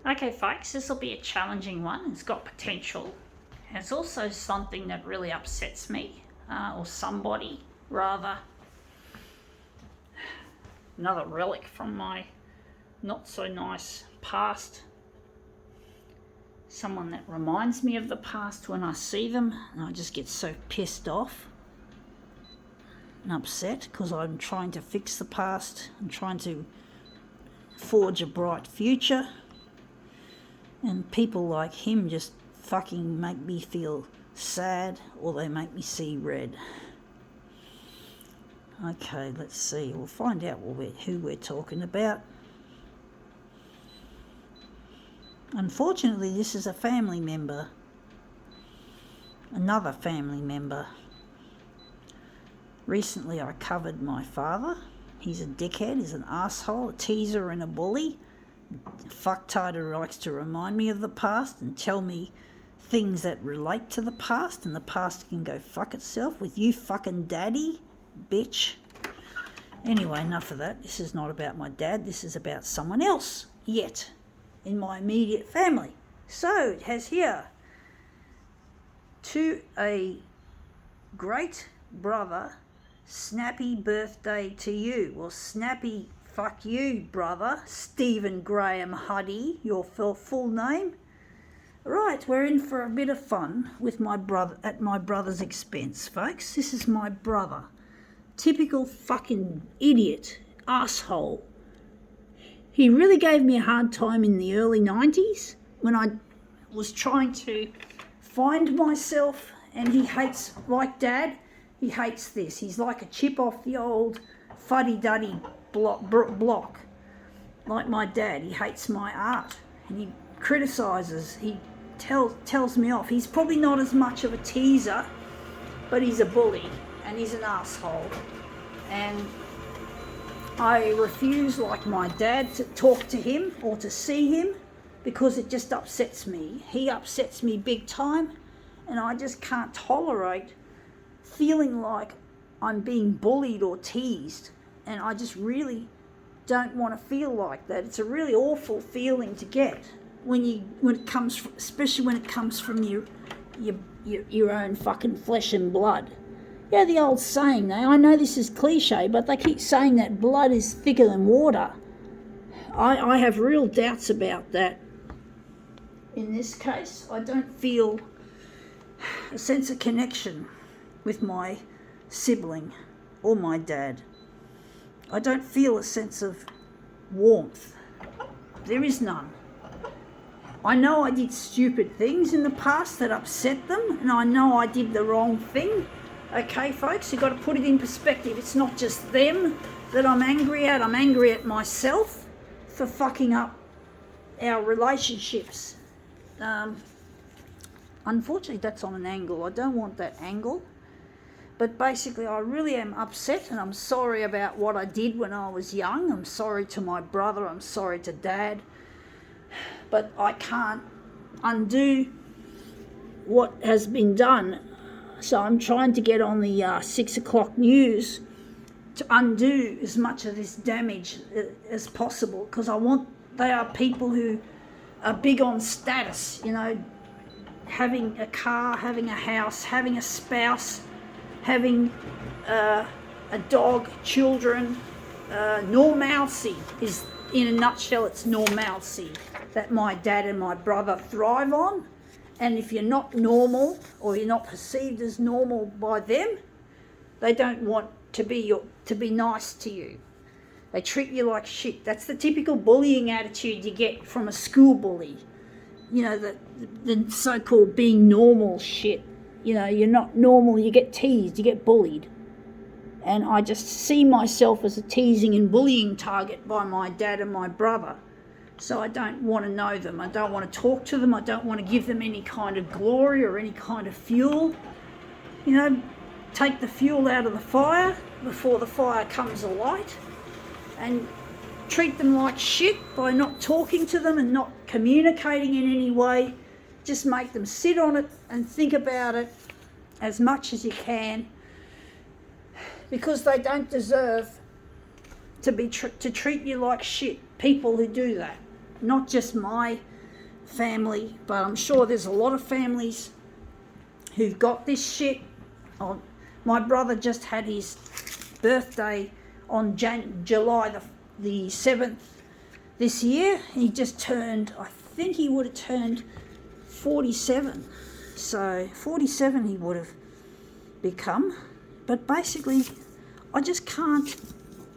Okay, folks, this will be a challenging one. It's got potential. It's also something that really upsets me, or somebody, rather. Another relic from my not so nice past. Someone that reminds me of the past when I see them, and I just get so pissed off and upset because I'm trying to fix the past and trying to forge a bright future. And people like him just fucking make me feel sad, or they make me see red. Okay, let's see. We'll find out who we're talking about. Unfortunately, this is a family member. Another family member. Recently I covered my father. He's a dickhead, he's an asshole, a teaser and a bully. Fucktard who likes to remind me of the past and tell me things that relate to the past, and the past can go fuck itself with you fucking daddy, bitch. Anyway, enough of that. This is not about my dad, this is about someone else, yet, in my immediate family. So, it has here, to a great brother, snappy birthday to you. Well, snappy fuck you, brother. Stephen Graham Huddy, your full name. Right, we're in for a bit of fun with my brother at my brother's expense, folks. This is my brother. Typical fucking idiot, asshole. He really gave me a hard time in the early 90s when I was trying to find myself, and he hates, like Dad, he hates this. He's like a chip off the old fuddy-duddy block. Like my dad, he hates my art and he criticises, he tells me off. He's probably not as much of a teaser, but he's a bully and he's an asshole. And I refuse, like my dad, to talk to him or to see him because it just upsets me. He upsets me big time, and I just can't tolerate feeling like I'm being bullied or teased, and I just really don't want to feel like that. It's a really awful feeling to get when it comes, especially when it comes from your own fucking flesh and blood. Yeah, the old saying, I know this is cliche, but they keep saying that blood is thicker than water. I have real doubts about that. In this case, I don't feel a sense of connection with my sibling or my dad. I don't feel a sense of warmth. There is none. I know I did stupid things in the past that upset them, and I know I did the wrong thing. Okay, folks, you've got to put it in perspective. It's not just them that I'm angry at. I'm angry at myself for fucking up our relationships. Unfortunately, that's on an angle. I don't want that angle. But basically, I really am upset, and I'm sorry about what I did when I was young. I'm sorry to my brother. I'm sorry to Dad. But I can't undo what has been done. So I'm trying to get on the 6 o'clock news to undo as much of this damage as possible, because they are people who are big on status, having a car, having a house, having a spouse, having a dog, children. Normalcy is, in a nutshell, it's normalcy that my dad and my brother thrive on. And if you're not normal, or you're not perceived as normal by them, they don't want to be nice to you. They treat you like shit. That's the typical bullying attitude you get from a school bully. The so-called being normal shit. You're not normal, you get teased, you get bullied. And I just see myself as a teasing and bullying target by my dad and my brother. So I don't want to know them. I don't want to talk to them. I don't want to give them any kind of glory or any kind of fuel. Take the fuel out of the fire before the fire comes alight, and treat them like shit by not talking to them and not communicating in any way. Just make them sit on it and think about it as much as you can, because they don't deserve to treat you like shit. People who do that, not just my family, but I'm sure there's a lot of families who've got this shit. Oh, my brother just had his birthday on July the 7th this year. He just turned, I think he would have turned 47. So 47 he would have become. But basically, I just can't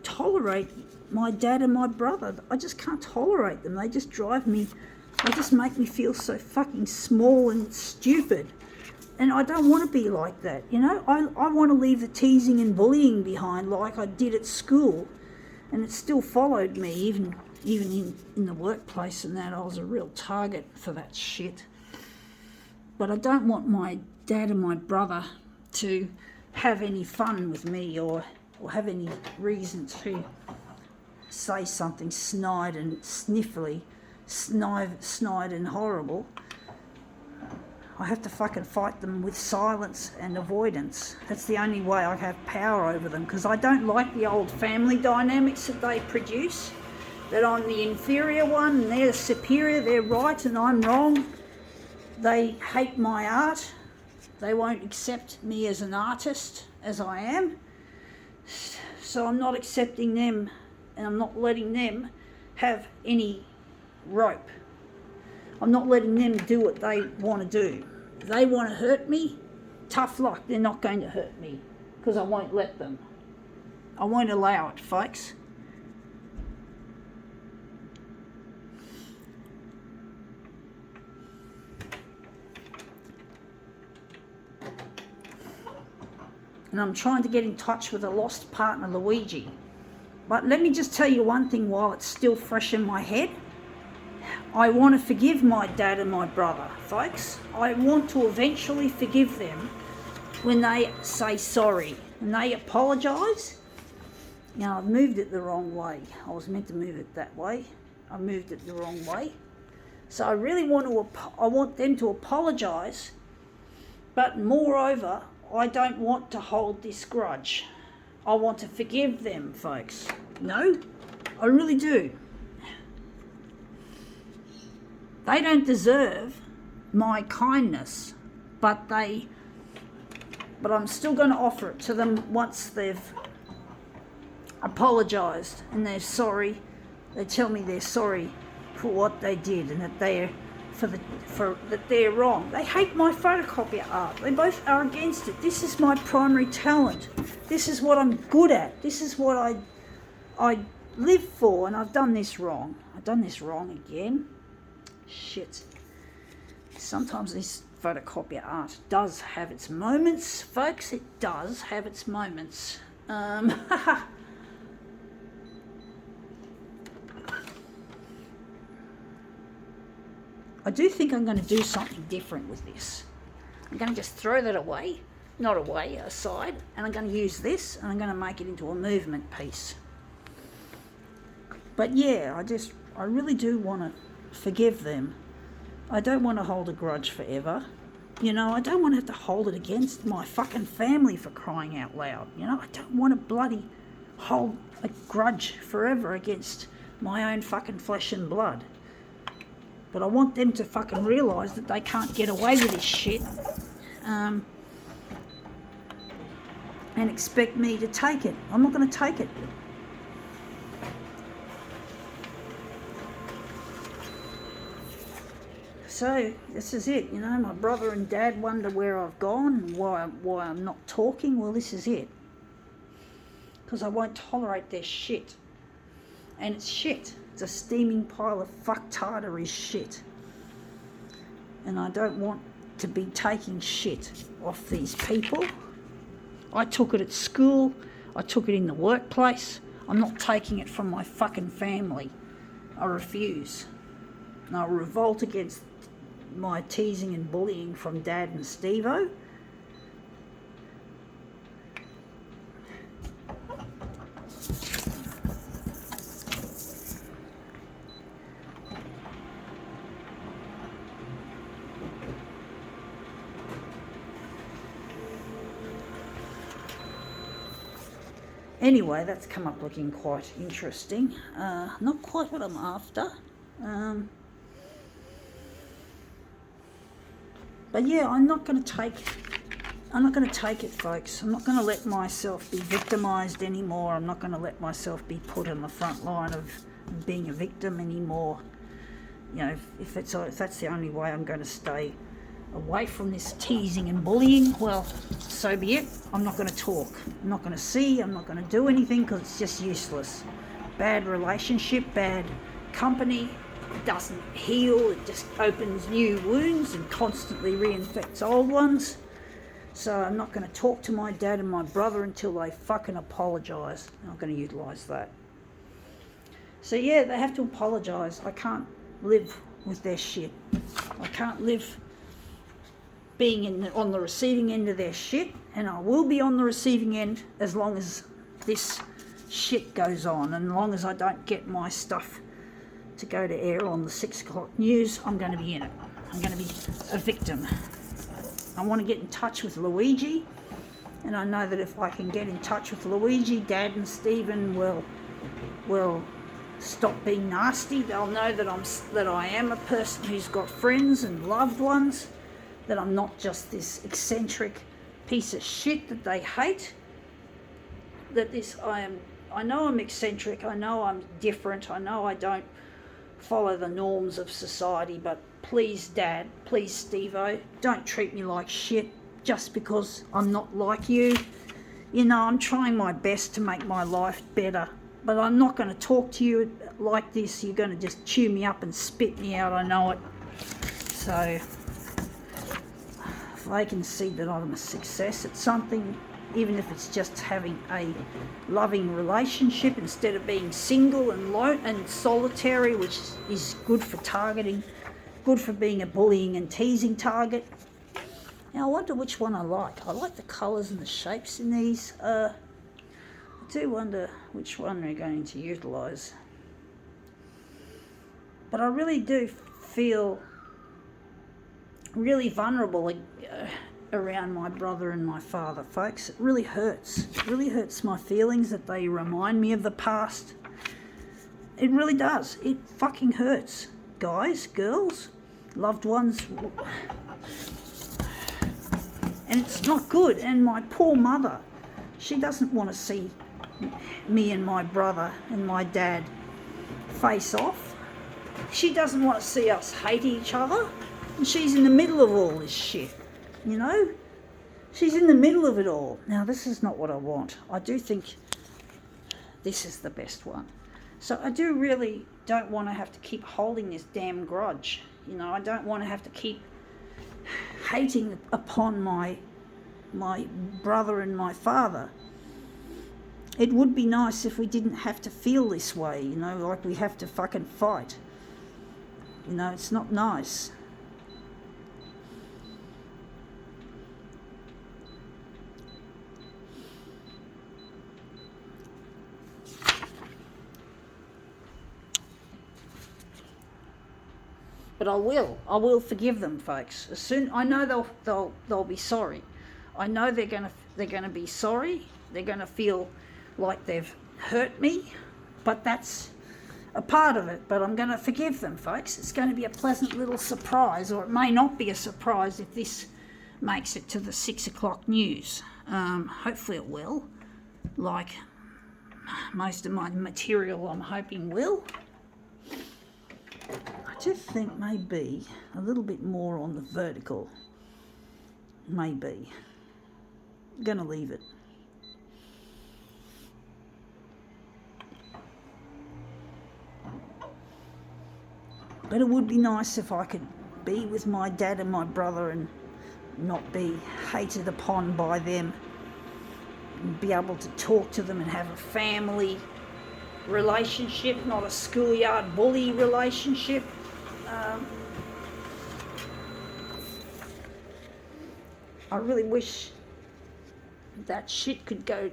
tolerate my dad and my brother. I just can't tolerate them. They just drive me, they just make me feel so fucking small and stupid. And I don't want to be like that, you know. I want to leave the teasing and bullying behind like I did at school. And it still followed me, even in the workplace and that. I was a real target for that shit. But I don't want my dad and my brother to have any fun with me or have any reason to say something snide and sniffly, snide and horrible. I have to fucking fight them with silence and avoidance. That's the only way I have power over them, because I don't like the old family dynamics that they produce, that I'm the inferior one and they're the superior, they're right and I'm wrong. They hate my art. They won't accept me as an artist as I am. So I'm not accepting them, and I'm not letting them have any rope. I'm not letting them do what they want to do. If they want to hurt me, tough luck, they're not going to hurt me, because I won't let them. I won't allow it, folks. And I'm trying to get in touch with a lost partner, Luigi. But let me just tell you one thing while it's still fresh in my head. I want to forgive my dad and my brother, folks. I want to eventually forgive them when they say sorry, when they apologise. Now, I've moved it the wrong way. I was meant to move it that way. I moved it the wrong way. So I really want them to apologise, but moreover, I don't want to hold this grudge. I want to forgive them, folks. No, I really do. They don't deserve my kindness, but I'm still going to offer it to them once they've apologised and they're sorry. They tell me they're sorry for what they did and that that they're wrong. They hate my photocopier art. They both are against it. This is my primary talent. This is what I'm good at. This is what I live for, and I've done this wrong. I've done this wrong again. Shit. Sometimes this photocopier art does have its moments, folks. It does have its moments. I do think I'm going to do something different with this. I'm going to just throw that away, not away, aside, and I'm going to use this and I'm going to make it into a movement piece. But yeah, I really do want to forgive them. I don't want to hold a grudge forever. You know, I don't want to have to hold it against my fucking family, for crying out loud. You know, I don't want to bloody hold a grudge forever against my own fucking flesh and blood. But I want them to fucking realise that they can't get away with this shit and expect me to take it. I'm not going to take it. So this is it, you know. My brother and dad wonder where I've gone and why I'm not talking. Well, this is it. Because I won't tolerate their shit. And it's shit. It's a steaming pile of fucktardery shit. And I don't want to be taking shit off these people. I took it at school. I took it in the workplace. I'm not taking it from my fucking family. I refuse. And I revolt against my teasing and bullying from Dad and Steve-O. Anyway, that's come up looking quite interesting. Not quite what I'm after. But yeah, I'm not going to take it, folks. I'm not going to let myself be victimised anymore. I'm not going to let myself be put on the front line of being a victim anymore. You know, if that's the only way I'm going to stay away from this teasing and bullying, well, so be it. I'm not going to talk. I'm not going to see. I'm not going to do anything because it's just useless. Bad relationship, bad company. It doesn't heal. It just opens new wounds and constantly reinfects old ones. So I'm not going to talk to my dad and my brother until they fucking apologise. I'm not going to utilise that. So yeah, they have to apologise. I can't live with their shit. I can't live being on the receiving end of their shit, and I will be on the receiving end as long as this shit goes on, and as long as I don't get my stuff to go to air on the 6 o'clock news, I'm going to be in it. I'm going to be a victim. I want to get in touch with Luigi, and I know that if I can get in touch with Luigi, Dad and Stephen will stop being nasty. They'll know that I am a person who's got friends and loved ones, that I'm not just this eccentric piece of shit that they hate. I know I'm eccentric, I know I'm different, I know I don't follow the norms of society, but please, Dad, please, Steve-O, don't treat me like shit just because I'm not like you. You know, I'm trying my best to make my life better, but I'm not going to talk to you like this. You're going to just chew me up and spit me out, I know it. So, if they can see that I'm a success at something, even if it's just having a loving relationship instead of being single and lone and solitary, which is good for targeting, good for being a bullying and teasing target. Now I wonder which one I like. I like the colours and the shapes in these. I do wonder which one we're going to utilise. But I really do feel really vulnerable around my brother and my father, folks. It really hurts. It really hurts my feelings that they remind me of the past. It really does. It fucking hurts. Guys, girls, loved ones. And it's not good. And my poor mother, she doesn't want to see me and my brother and my dad face off. She doesn't want to see us hate each other. And she's in the middle of all this shit. You know, she's in the middle of it all. Now, this is not what I want. I do think this is the best one. So I do really don't want to have to keep holding this damn grudge. You know, I don't want to have to keep hating upon my brother and my father. It would be nice if we didn't have to feel this way, you know, like we have to fucking fight. You know, it's not nice. But I will forgive them, folks. As soon I know they'll be sorry. I know they're gonna be sorry. They're gonna feel like they've hurt me, but that's a part of it. But I'm gonna forgive them, folks. It's going to be a pleasant little surprise, or it may not be a surprise if this makes it to the 6 o'clock news. Hopefully it will, like most of my material I'm hoping will. I just think maybe a little bit more on the vertical. Maybe. I'm going to leave it. But it would be nice if I could be with my dad and my brother and not be hated upon by them, and be able to talk to them and have a family relationship, not a schoolyard bully relationship. I really wish that shit could go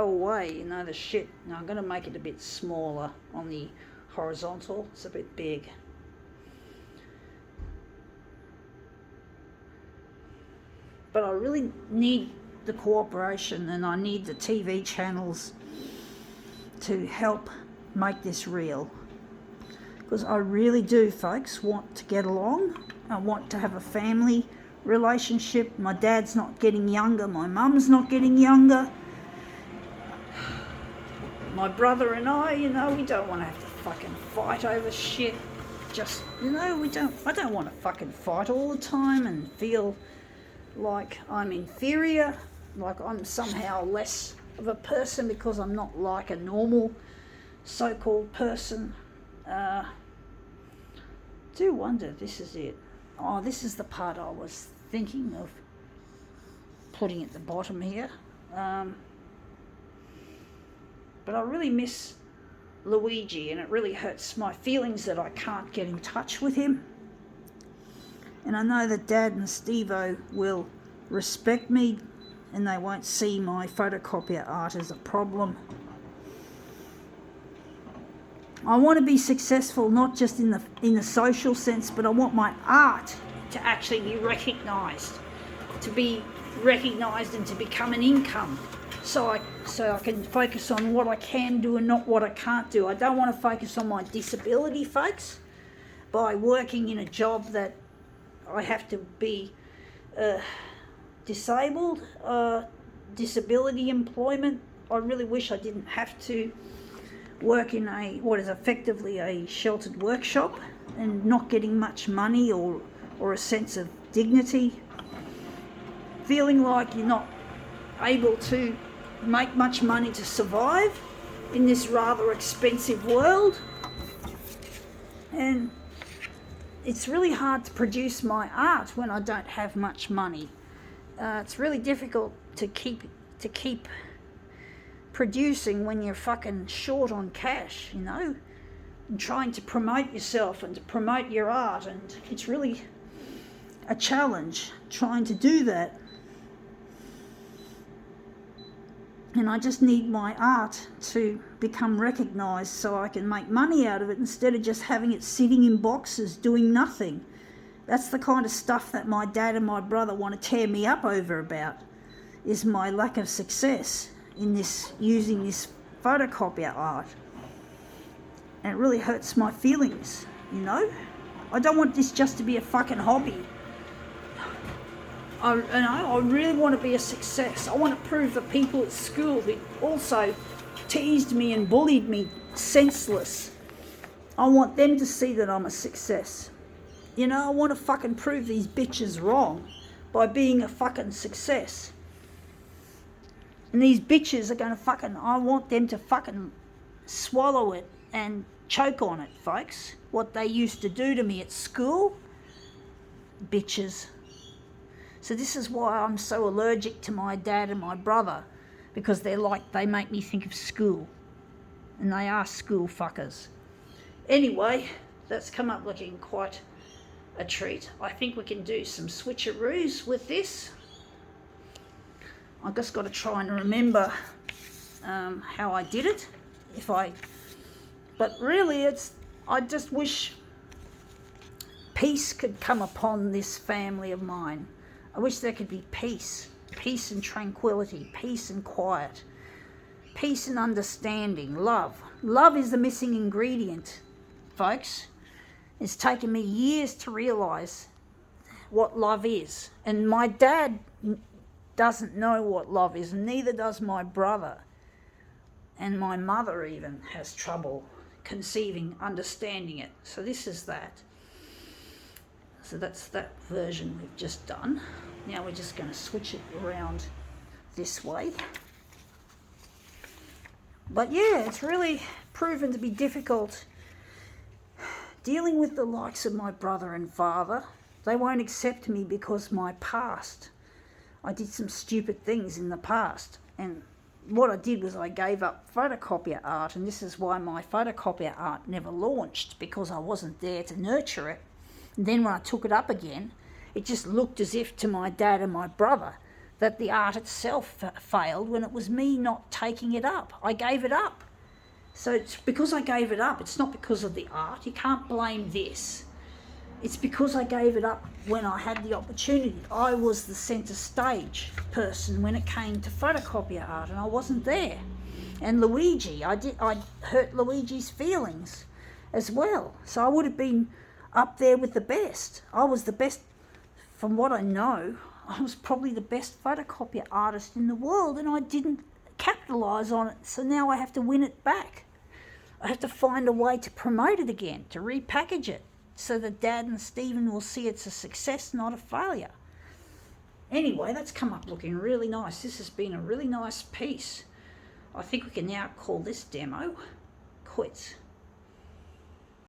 away, you know, the shit. Now I'm going to make it a bit smaller on the horizontal. It's a bit big. But I really need the cooperation, and I need the TV channels to help make this real. Because I really do, folks, want to get along. I want to have a family relationship. My dad's not getting younger. My mum's not getting younger. My brother and I, we don't want to have to fucking fight over shit. Just, I don't want to fucking fight all the time and feel like I'm inferior, like I'm somehow less of a person because I'm not like a normal so-called person. Do wonder, this is it. Oh, this is the part I was thinking of putting at the bottom here. But I really miss Luigi, and it really hurts my feelings that I can't get in touch with him. And I know that Dad and Steve-O will respect me and they won't see my photocopier art as a problem. I want to be successful not just in the social sense, but I want my art to actually be recognised, and to become an income, so I can focus on what I can do and not what I can't do. I don't want to focus on my disability, folks, by working in a job that I have to be disabled, disability employment. I really wish I didn't have to work in what is effectively a sheltered workshop and not getting much money or a sense of dignity, feeling like you're not able to make much money to survive in this rather expensive world. And it's really hard to produce my art when I don't have much money. It's really difficult to keep producing when you're fucking short on cash, and trying to promote yourself and to promote your art, and it's really a challenge trying to do that. And I just need my art to become recognised so I can make money out of it instead of just having it sitting in boxes doing nothing. That's the kind of stuff that my dad and my brother want to tear me up over about, is my lack of success in using this photocopier art. And it really hurts my feelings, I don't want this just to be a fucking hobby. I really want to be a success. I want to prove that people at school who also teased me and bullied me senseless, I want them to see that I'm a success. I want to fucking prove these bitches wrong by being a fucking success. And these bitches are going to I want them to fucking swallow it and choke on it, folks. What they used to do to me at school. Bitches. So this is why I'm so allergic to my dad and my brother, because they make me think of school. And they are school fuckers. Anyway, that's come up looking quite a treat. I think we can do some switcheroos with this. I've just got to try and remember how I did it. But really, I just wish peace could come upon this family of mine. I wish there could be peace and tranquility, peace and quiet, peace and understanding, love. Love is the missing ingredient, folks. It's taken me years to realise what love is. And my dad doesn't know what love is, and neither does my brother. And my mother even has trouble understanding it. So this is that. So that's that version we've just done. Now we're just going to switch it around this way. But yeah, it's really proven to be difficult dealing with the likes of my brother and father. They won't accept me because my past. I did some stupid things in the past, and what I did was I gave up photocopier art, and this is why my photocopier art never launched, because I wasn't there to nurture it. And then when I took it up again, it just looked as if to my dad and my brother that the art itself failed when it was me not taking it up. I gave it up. So it's because I gave it up. It's not because of the art. You can't blame this. It's because I gave it up when I had the opportunity. I was the centre stage person when it came to photocopier art, and I wasn't there. And Luigi, I hurt Luigi's feelings as well. So I would have been up there with the best. I was the best, from what I know, I was probably the best photocopier artist in the world, and I didn't capitalise on it, so now I have to win it back. I have to find a way to promote it again, to repackage it, so that Dad and Stephen will see it's a success, not a failure. Anyway, that's come up looking really nice. This has been a really nice piece. I think we can now call this demo quits.